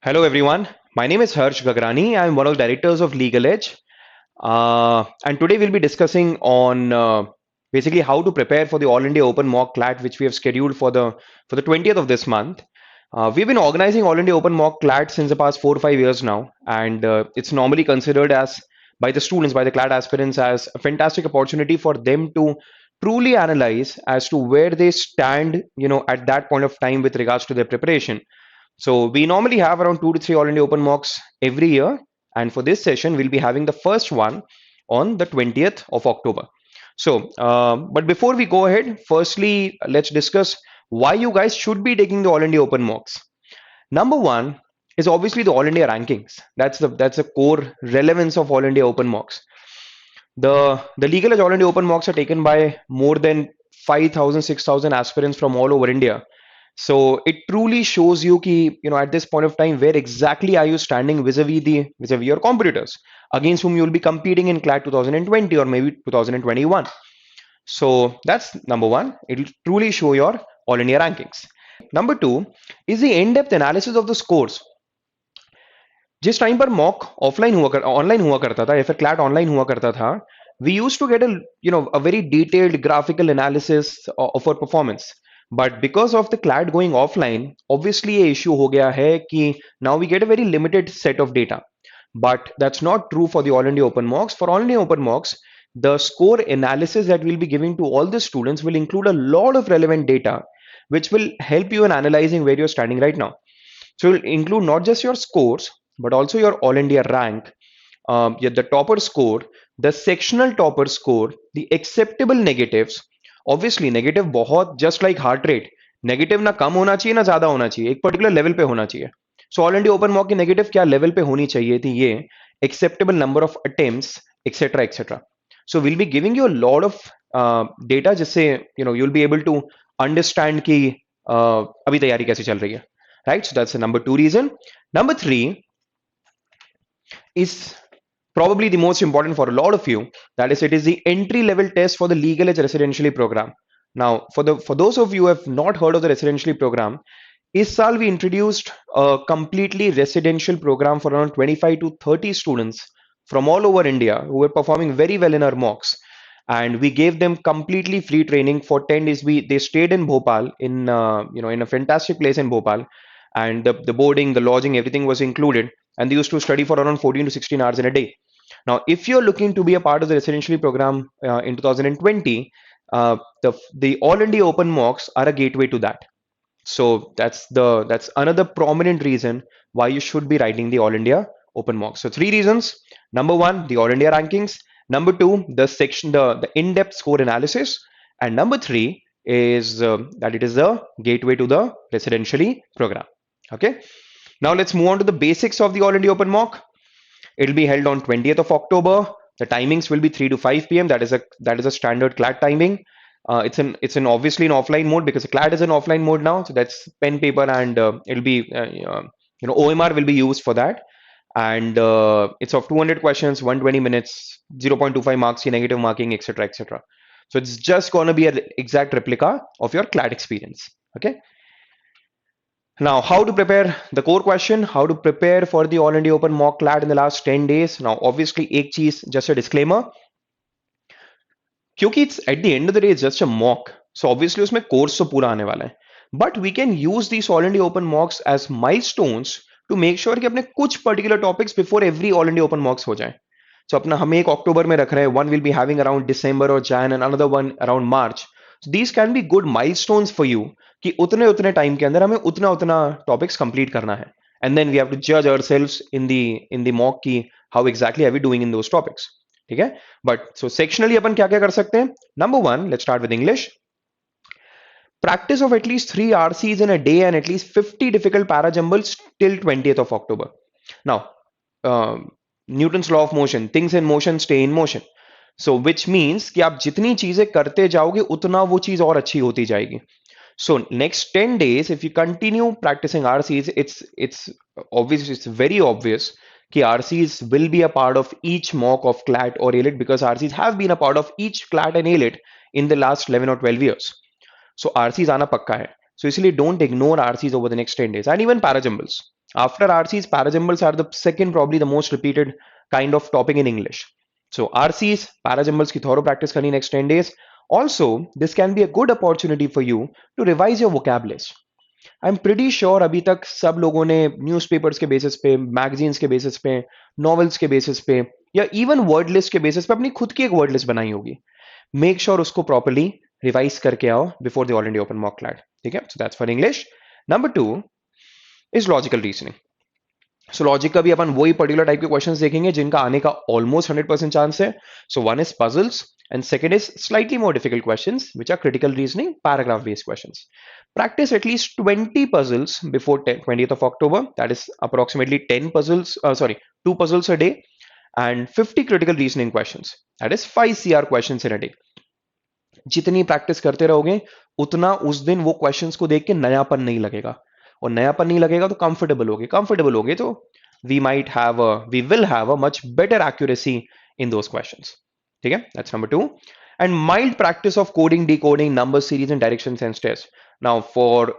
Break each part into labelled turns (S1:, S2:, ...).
S1: Hello everyone, my name is Gagrani. I'm one of the directors of LegalEdge, and today we'll be discussing on basically how to prepare for the All India Open Mock CLAT, which we have scheduled for the 20th of this month. We've been organizing All India Open Mock CLAT since the past 4 or 5 years now, and it's normally considered as by the students, by the CLAT aspirants, as a fantastic opportunity for them to truly analyze as to where they stand, at that point of time with regards to their preparation. So we normally have around 2 to 3 All India Open mocks every year, and for this session, we'll be having the first one on the 20th of October. So, but before we go ahead, firstly, let's discuss why you guys should be taking the All India Open mocks. Number one is obviously the All India rankings. That's the core relevance of All India Open mocks. The legal edge All India Open mocks are taken by more than 5,000, 6,000 aspirants from all over India. So it truly shows you ki, at this point of time, where exactly are you standing vis-a-vis your competitors against whom you will be competing in CLAT 2020 or maybe 2021. So that's number one. It will truly show your All India rankings. Number two is the in-depth analysis of the scores. जिस time पर mock online हुआ करता था या फिर CLAT online हुआ करता था, we used to get a very detailed graphical analysis of our performance. But because of the CLAT going offline, obviously ये issue हो गया है कि now we get a very limited set of data. But that's not true for the All India Open Mocks. For All India Open Mocks, the score analysis that we'll be giving to all the students will include a lot of relevant data, which will help you in analyzing where you're standing right now. So it will include not just your scores, but also your All India rank, the topper score, the sectional topper score, the acceptable negatives. Obviously, negative बहुत just like heart rate. Negative ना कम होना चाहिए ना ज्यादा होना चाहिए, एक particular level पे होना चाहिए. So all India open mock की नेगेटिव क्या लेवल पे होनी चाहिए थी, ये acceptable number of attempts etcetera etcetera. So will be giving you a lot of data जिससे you will be able to understand कि अभी तैयारी कैसे चल रही है. Right, so that's the number two reason. Number three is probably the most important for a lot of you. That is, it is the entry level test for the legal age residentially program. Now, for those of you who have not heard of the residentially program, इस साल we introduced a completely residential program for around 25 to 30 students from all over India who were performing very well in our mocks, and we gave them completely free training for 10 days. They stayed in Bhopal in a fantastic place in Bhopal, and the boarding, the lodging, everything was included, and they used to study for around 14 to 16 hours in a day. Now, if you're looking to be a part of the residentially program in 2020, the All India Open mocks are a gateway to that. So that's another prominent reason why you should be writing the All India Open mocks. So three reasons. Number one, the All India rankings. Number two, the in-depth score analysis. And number three is that it is the gateway to the residentially program. Okay. Now let's move on to the basics of the All India Open mock. It will be held on 20th of October. The timings will be 3 to 5 p.m. That is a standard CLAT timing. It's obviously in offline mode because CLAT is in offline mode now. So that's pen paper, and it'll be OMR will be used for that. And it's of 200 questions, 120 minutes, 0.25 marks, negative marking, etc., etc. So it's just gonna be an exact replica of your CLAT experience. Okay. Now, how to prepare? The core question: how to prepare for the All India Open mock CLAT in the last 10 days? Now, obviously, एक चीज, just a disclaimer, क्योंकि it's at the end of the day it's just a mock, so obviously उसमें course तो पूरा आने वाला है, but we can use these All India Open mocks as milestones to make sure कि अपने कुछ particular topics before every All India Open mocks हो जाए. So अपना हम एक अक्टूबर में रख रहे हैं, one will be having around December or Jan, and another one around March. So these can be good milestones for you कि उतने उतने टाइम के अंदर हमें उतना उतना टॉपिक्स कंप्लीट करना है, and then we have to जज आवरसेल्व्स इन द मॉक की how exactly are we doing in those topics. ठीक है. बट सो सेक्शनली अपन क्या क्या कर सकते हैं? Number one, let's start with English. Practice of at least 3 RCs in a day and at least 50 difficult parajumbles till 20th of October. Now, Newton's law of motion, things in motion stay in motion. So which means कि आप जितनी चीजें करते जाओगे उतना वो चीज और अच्छी होती जाएगी. So next 10 days, if you continue practicing RCs, it's obvious, it's very obvious कि RCs will be a part of each mock of CLAT or ALET, because RCs have been a part of each CLAT and ALET in the last 11 or 12 years. So RCs आना पक्का है. So इसलिए don't ignore RCs over the next 10 days, and even parajumbles. After RCs, parajumbles are the second, probably the most repeated kind of topic in English. So RCs, parajumbles की thorough practice करनी next 10 days. Also, this can be a good opportunity for you to revise your vocab list. I am pretty sure अभी तक सब लोगों ने newspapers के basis पे, magazines के बेसिस पे, नॉवेल्स के बेसिस पे या इवन वर्ड लिस्ट के बेसिस पे अपनी खुद की एक वर्ड लिस्ट बनाई होगी. मेक श्योर उसको प्रॉपर्ली रिवाइज करके आओ before the all India open mock CLAT. ठीक है, so that's for English. Number 2 is logical reasoning. So logic का भी अपन वही पर्टिकुलर टाइप के क्वेश्चंस देखेंगे जिनका आने का ऑलमोस्ट 100% चांस है. So one is puzzles and second is slightly more difficult questions which are critical reasoning, paragraph based questions. Practice at least 20 puzzles before 20th of October. That is approximately 10 puzzles, 2 puzzles a day, and 50 critical reasoning questions. That is 5 CR questions in a day. जितनी practice करते रहोगे उतना उस दिन वो questions को देख के नयापन नहीं लगेगा, और नयापन नहीं लगेगा तो कंफर्टेबल होगे तो we will have a much better accuracy in those questions. ठीक है, that's number 2. And mild practice of coding, decoding, number series and direction sense test. Now for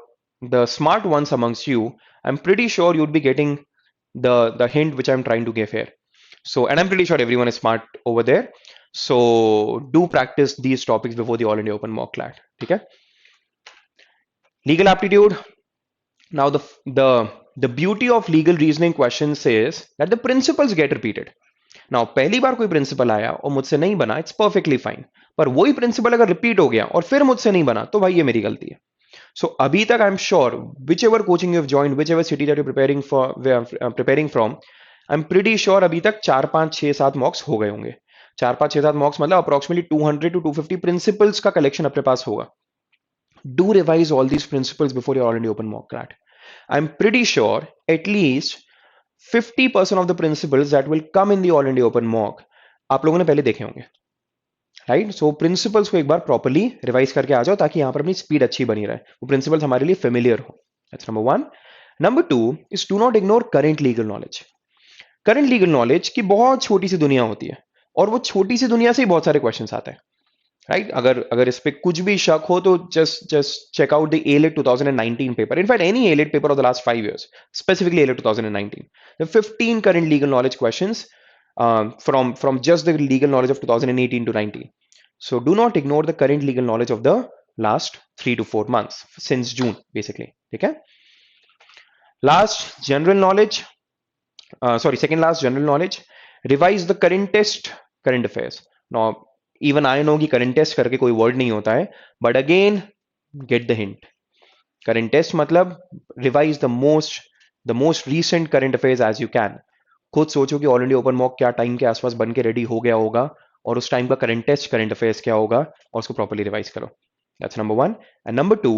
S1: the smart ones amongst you, I'm pretty sure you'd be getting the hint which I'm trying to give here. So, and I'm pretty sure everyone is smart over there. So do practice these topics before the All India Open Mock CLAT. Okay. Legal aptitude. Now the beauty of legal reasoning questions is that the principles get repeated. Now पहली बार कोई principal आया और मुझसे नहीं बना, it's perfectly fine. पर वही principal अगर रिपीट हो गया और फिर मुझसे नहीं बना तो भाई ये मेरी गलती है. So अभी तक I am sure which ever coaching you have joined, which ever city that you preparing from, I am pretty sure अभी तक 4 5 6 7 मॉक्स हो गए होंगे. 4 5 6 7 मॉक्स मतलब अप्रोक्सीमेटली 200 to 250 प्रिंसिपल्स का कलेक्शन अपने पास होगा. Do revise all these principles before your All India Open Mock CLAT. I'm pretty sure at least 50% of the principles that will come in the All India Open Mock आप लोगों ने पहले देखे होंगे, right. सो principles को एक बार properly revise करके आ जाओ ताकि यहां पर अपनी स्पीड अच्छी बनी रहे, वो प्रिंसिपल्स हमारे लिए फेमिलियर हो. That's number 1. Number 2 is do not ignore current legal knowledge. Current legal knowledge की बहुत छोटी सी दुनिया होती है और वो छोटी सी दुनिया से ही बहुत सारे क्वेश्चंस आते हैं, राइट. अगर इस पे कुछ भी शक हो तो just check out the ALET 2019 paper. In fact any ALET paper of the last 5 years, specifically ALET 2019. The 15 current legal knowledge questions from just the legal knowledge of 2018 to 19. So do not ignore the current legal knowledge of the last 3 to 4 months since June basically. ठीक है. Last general knowledge, second last general knowledge. Revise the current test, current affairs. Now even I know कि current test करके कोई word नहीं होता है, but again get the hint. Current test मतलब revise the most recent current affairs as you can. खुद सोचो कि ऑल इंडिया ओपन मॉक क्या टाइम के आसपास बन के रेडी हो गया होगा और उस टाइम का करंट टेस्ट, करंट अफेयर्स क्या होगा, और उसको प्रॉपर्ली रिवाइज करो. That's number 1. And number 2,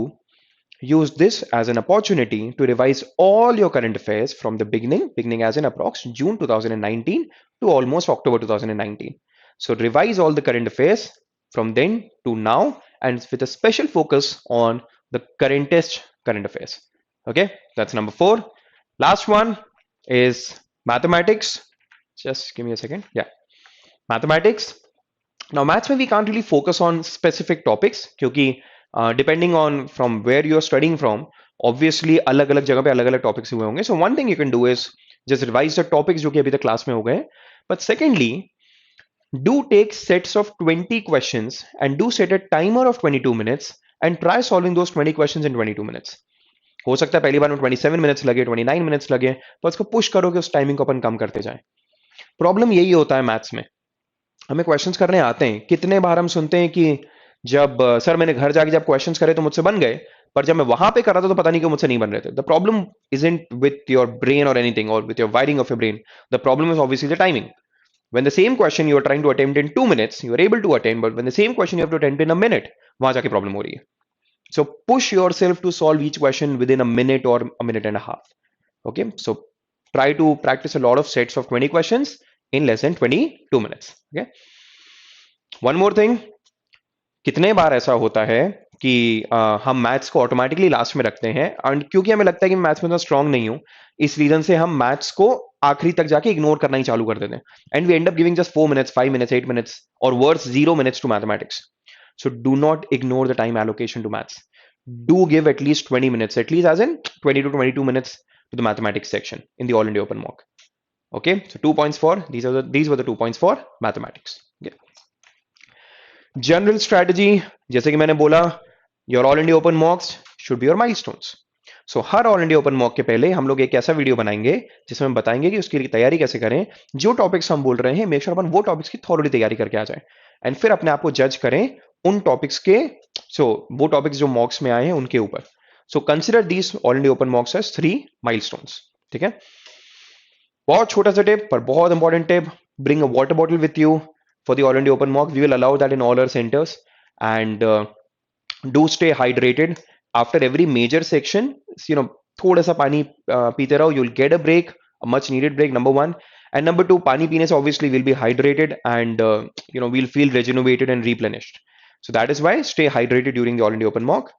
S1: use this as an opportunity to revise all your current affairs from the beginning as in approx June 2019 to almost October 2019. So revise all the current affairs from then to now and with a special focus on the current test, current affairs. Okay, that's number 4. Last one is mathematics. Just give me a second. Yeah, mathematics. Now maths में we can't really focus on specific topics क्योंकि depending on from where you are studying from, obviously अलग अलग जगह पे अलग अलग topics हुए होंगे. So one thing you can do is just revise the topics जो कि अभी तक क्लास में हो गए. But secondly, do take sets of 20 questions and do set a timer of 22 minutes and try solving those 20 questions in 22 minutes. हो सकता है पहली बार में 27 मिनट्स लगे, 29 मिनट्स लगे, तो उसको पुश करो कि उस टाइमिंग को अपन कम करते जाएं. प्रॉब्लम यही होता है मैथ्स में, हमें क्वेश्चंस करने आते हैं, कितने बार हम सुनते हैं कि जब सर मैंने घर जाके जब क्वेश्चंस करे तो मुझसे बन गए, पर जब मैं वहां पे कर रहा था तो पता नहीं क्यों मुझसे नहीं बन रहे थे. The problem isn't with your brain और एनीथिंग और with your wiring of your brain. The problem is obviously the timing. When the same question you are trying to attempt in 2 minutes, you are able to attempt, but when the same question you have to attempt in a minute, वहां जाके problem हो रही है. So push yourself to solve each question within a minute or a minute and a half. Okay, so try to practice a lot of sets of 20 questions in less than 22 minutes. Okay, one more thing, कितने बार ऐसा होता है कि हम maths को automatically last में रखते हैं, एंड क्योंकि हमें लगता है कि मैथ्स में इतना स्ट्रांग नहीं हूं, इस रीजन से हम मैथ्स को आखिरी तक जाके इग्नोर करना ही चालू कर देते हैं, and we end up giving just 4 minutes 5 minutes 8 minutes और worse 0 minutes to mathematics. So do not ignore the time allocation to maths. Do give at least 20 minutes, at least as in 20 to 22 minutes to the mathematics section in the all India open mock. Okay, so 2 points for these were the 2 points for mathematics. Okay. General strategy, जैसे कि मैंने बोला, your all India open mocks should be your milestones. So her all India open mock के पहले हम लोग एक ऐसा वीडियो बनाएंगे जिसमें हम बताएंगे कि उसकी तैयारी कैसे करें. जो टॉपिक्स हम बोल रहे हैं मेक श्योर अपन वो टॉपिक्स की थॉरोली तैयारी करके आ जाए एंड फिर अपने आप को जज करें उन टॉपिक्स के. वो टॉपिक्स जो मॉक्स में आए हैं उनके ऊपर. So consider these all India open mocks as 3 milestones. ठीक है, बहुत छोटा सा टिप पर बहुत important tip. Bring a water bottle with you for the all India open mock. We will allow that in all our centers. And do stay hydrated after every major section. थोड़ा सा पानी पीते रहो. You'll get a break, a much needed break, number one. And number two, पानी पीने से obviously we'll be hydrated and we'll feel rejuvenated and replenished. So that is why stay hydrated during the all India open mock.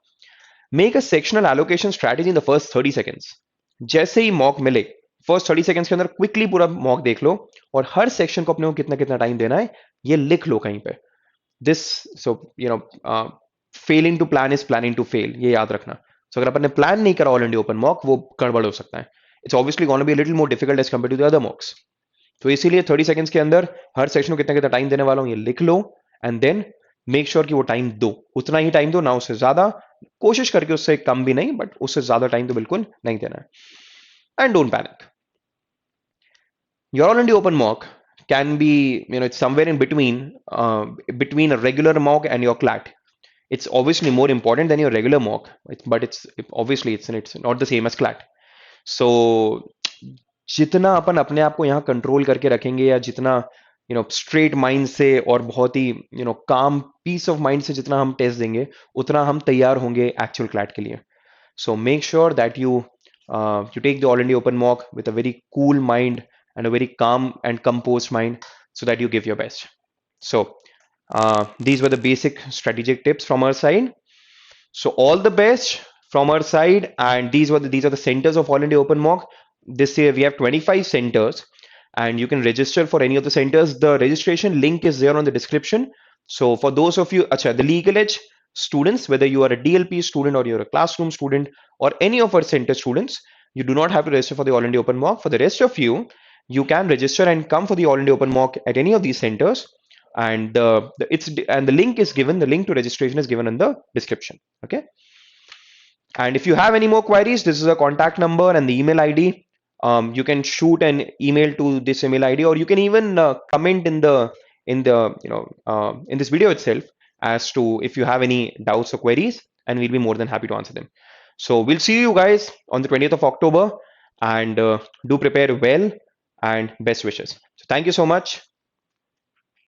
S1: Make a sectional allocation strategy in the first 30 seconds. जैसे ही mock मिले first 30 seconds के अंदर quickly पूरा mock देख लो और हर section को अपने को कितना कितना टाइम देना है ये लिख लो कहीं पे. This failing to plan is planning to fail, ये याद रखना. सो अगर अपन ने प्लान नहीं करा ऑल इंडिया ओपन मॉक वो गड़बड़ हो सकता है. It's obviously gonna be little more difficult as compared to the other mocks. तो इसीलिए 30 सेकंड्स के अंदर हर सेक्शन को कितना कितना टाइम देने वाला हूं ये लिख लो एंड देन मेक श्योर कि वो टाइम दो, उतना ही टाइम दो, ना उससे ज्यादा. कोशिश करके उससे कम भी नहीं बट उससे ज्यादा टाइम तो बिल्कुल नहीं देना है. And don't panic. Your all India open mock can be, it's somewhere in between a regular mock and your CLAT. It's obviously more important than your regular mock, but it's not the same as CLAT. So जितना अपन अपने आप को यहाँ control करके रखेंगे या जितना straight mind से और बहुत ही काम पीस ऑफ माइंड से जितना हम टेस्ट देंगे उतना हम तैयार होंगे एक्चुअल क्लैट के लिए. So make sure that you take the all India open mock with a very cool mind and a very calm and composed mind so that you give your best. So these were the basic strategic tips from our side. So all the best from our side, and these are the centers of all India open mock. This year we have 25 centers and you can register for any of the centers. The registration link is there on the description. So for those of you, the LegalEdge students, whether you are a DLP student or you're a classroom student or any of our center students, you do not have to register for the all India open mock. For the rest of you, you can register and come for the all India open mock at any of these centers. And the link is given. The link to registration is given in the description. Okay. And if you have any more queries, this is a contact number and the email ID. You can shoot an email to this email ID, or you can even comment in this video itself as to if you have any doubts or queries, and we'll be more than happy to answer them. So we'll see you guys on the 20th of October, and do prepare well and best wishes. So thank you so much.